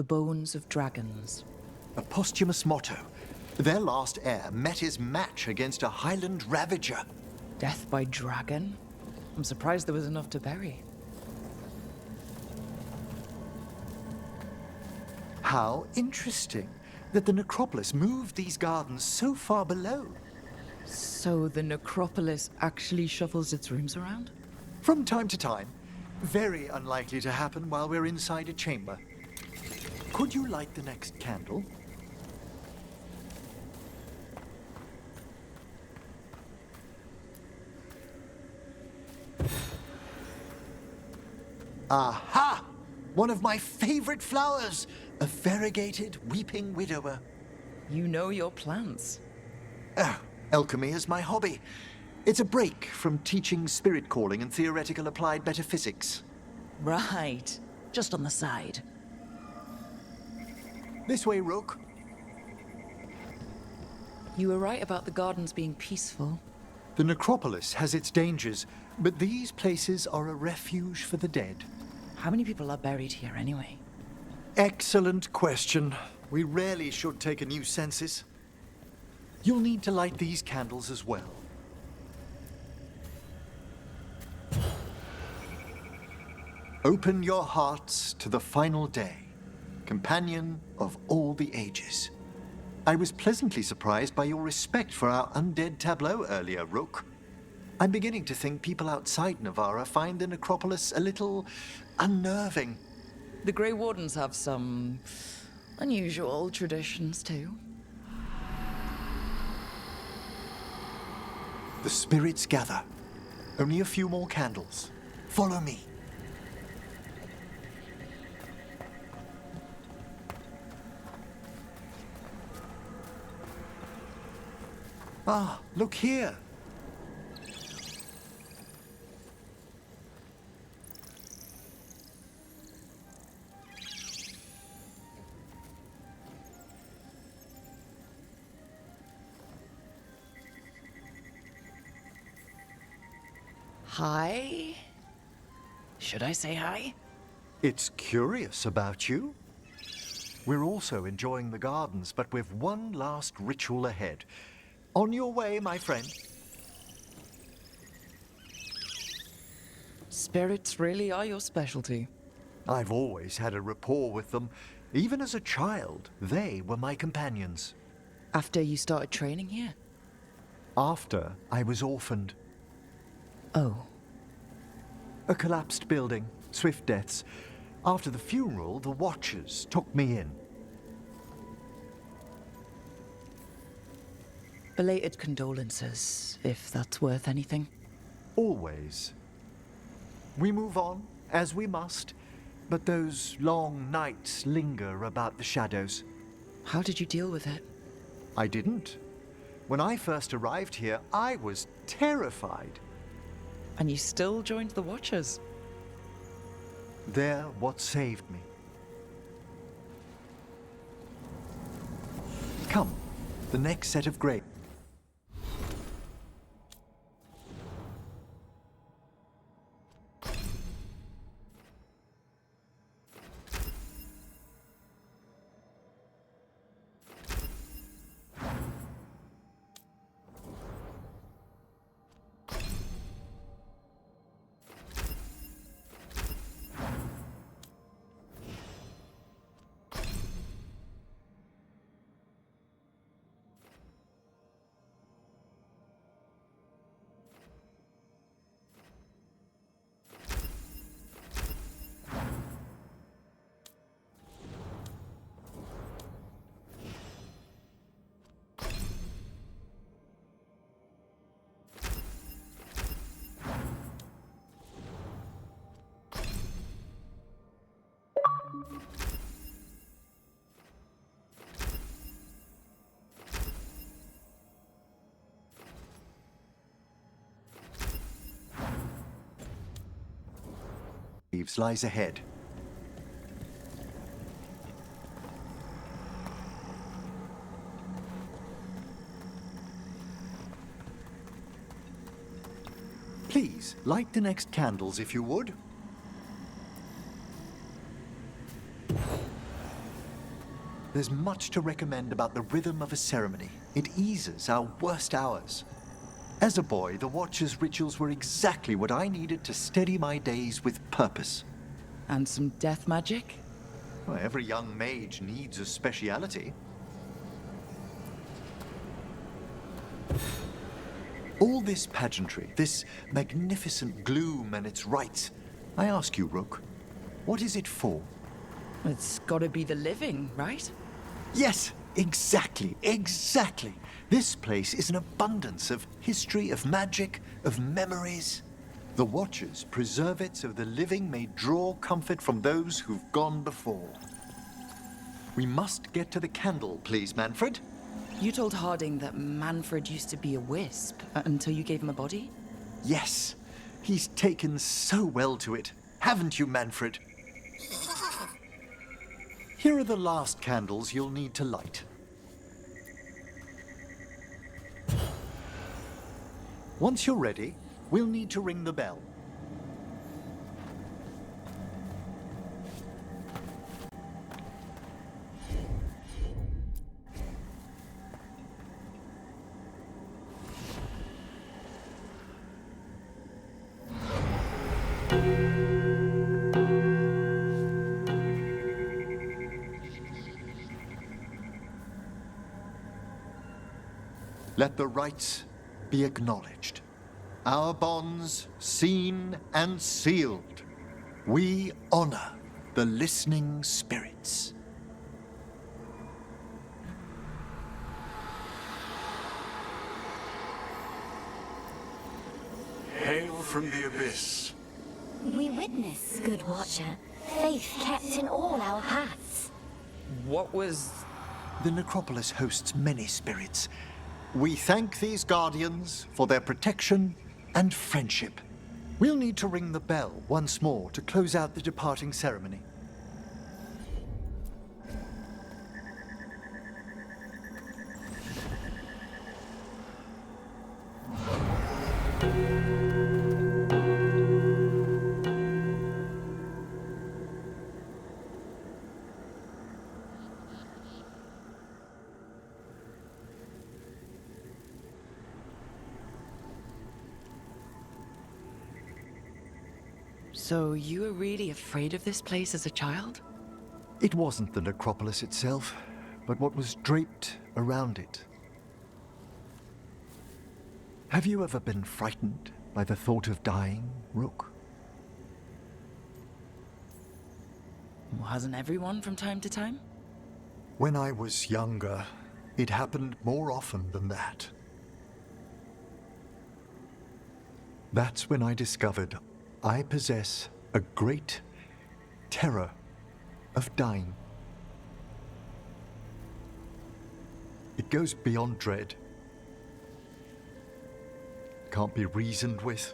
bones of dragons. A posthumous motto. Their last heir met his match against a Highland ravager. Death by dragon? I'm surprised there was enough to bury. How interesting that the necropolis moved these gardens so far below. So the necropolis actually shuffles its rooms around? From time to time. Very unlikely to happen while we're inside a chamber. Could you light the next candle? Aha! One of my favorite flowers! A variegated weeping widower. You know your plants. Oh, alchemy is my hobby. It's a break from teaching spirit calling and theoretical applied metaphysics. Right. Just on the side. This way, Rook. You were right about the gardens being peaceful. The necropolis has its dangers, but these places are a refuge for the dead. How many people are buried here anyway? Excellent question. We rarely should take a new census. You'll need to light these candles as well. Open your hearts to the final day, companion of all the ages. I was pleasantly surprised by your respect for our undead tableau earlier, Rook. I'm beginning to think people outside Navarra find the necropolis a little unnerving. The Grey Wardens have some unusual traditions too. The spirits gather. Only a few more candles. Follow me. Ah, look here. Hi? Should I say hi? It's curious about you. We're also enjoying the gardens, but with one last ritual ahead. On your way, my friend. Spirits really are your specialty. I've always had a rapport with them. Even as a child, they were my companions. After you started training here? After I was orphaned. Oh. A collapsed building, swift deaths. After the funeral, the Watchers took me in. Belated condolences, if that's worth anything. Always. We move on, as we must, but those long nights linger about the shadows. How did you deal with it? I didn't. When I first arrived here, I was terrified. And you still joined the Watchers? They're what saved me. Come, the next set of graves. Lies ahead. Please, light the next candles if you would. There's much to recommend about the rhythm of a ceremony. It eases our worst hours. As a boy, the Watcher's rituals were exactly what I needed to steady my days with purpose. And some death magic? Well, every young mage needs a speciality. All this pageantry, this magnificent gloom and its rites, I ask you, Rook, what is it for? It's gotta be the living, right? Yes, exactly, exactly. This place is an abundance of history, of magic, of memories. The Watchers preserve it so the living may draw comfort from those who've gone before. We must get to the candle, please, Manfred. You told Harding that Manfred used to be a wisp until you gave him a body? Yes, he's taken so well to it. Haven't you, Manfred? Here are the last candles you'll need to light. Once you're ready, we'll need to ring the bell. Let the rites be acknowledged. Our bonds seen and sealed. We honor the listening spirits. Hail from the abyss. We witness, good Watcher, faith kept in all our paths. What was... The necropolis hosts many spirits. We thank these guardians for their protection and friendship. We'll need to ring the bell once more to close out the departing ceremony. So you were really afraid of this place as a child? It wasn't the necropolis itself, but what was draped around it. Have you ever been frightened by the thought of dying, Rook? Well, hasn't everyone from time to time? When I was younger, it happened more often than that. That's when I discovered I possess a great terror of dying. It goes beyond dread. Can't be reasoned with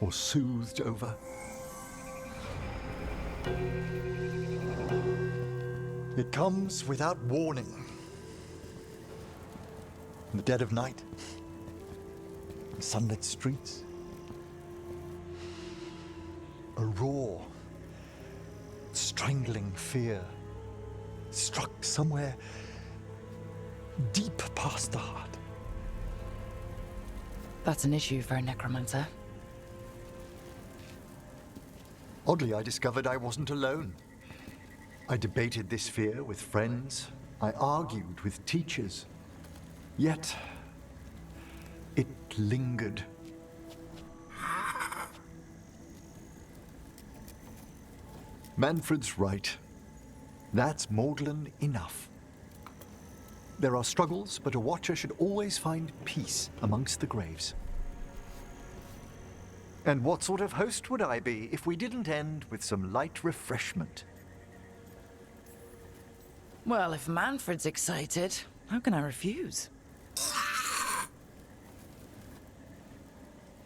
or soothed over. It comes without warning. In the dead of night, in sunlit streets. A raw, strangling fear struck somewhere deep past the heart. That's an issue for a necromancer. Oddly, I discovered I wasn't alone. I debated this fear with friends. I argued with teachers. Yet, it lingered. Manfred's right. That's maudlin enough. There are struggles, but a Watcher should always find peace amongst the graves. And what sort of host would I be if we didn't end with some light refreshment? Well, if Manfred's excited, how can I refuse?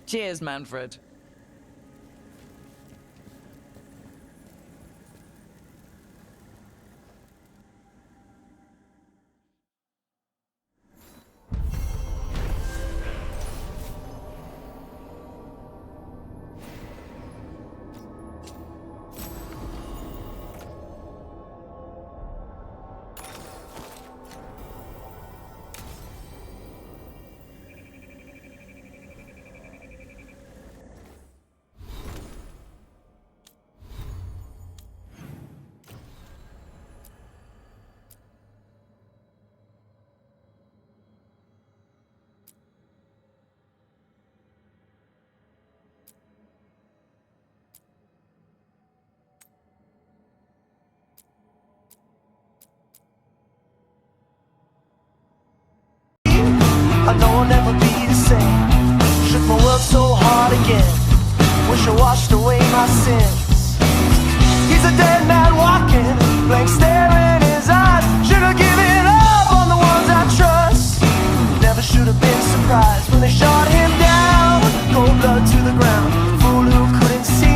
Cheers, Manfred. I know I'll never be the same. Shook my world so hard again. Wish I washed away my sins. He's a dead man walking, blank stare in his eyes. Should have given up on the ones I trust. Never should have been surprised when they shot him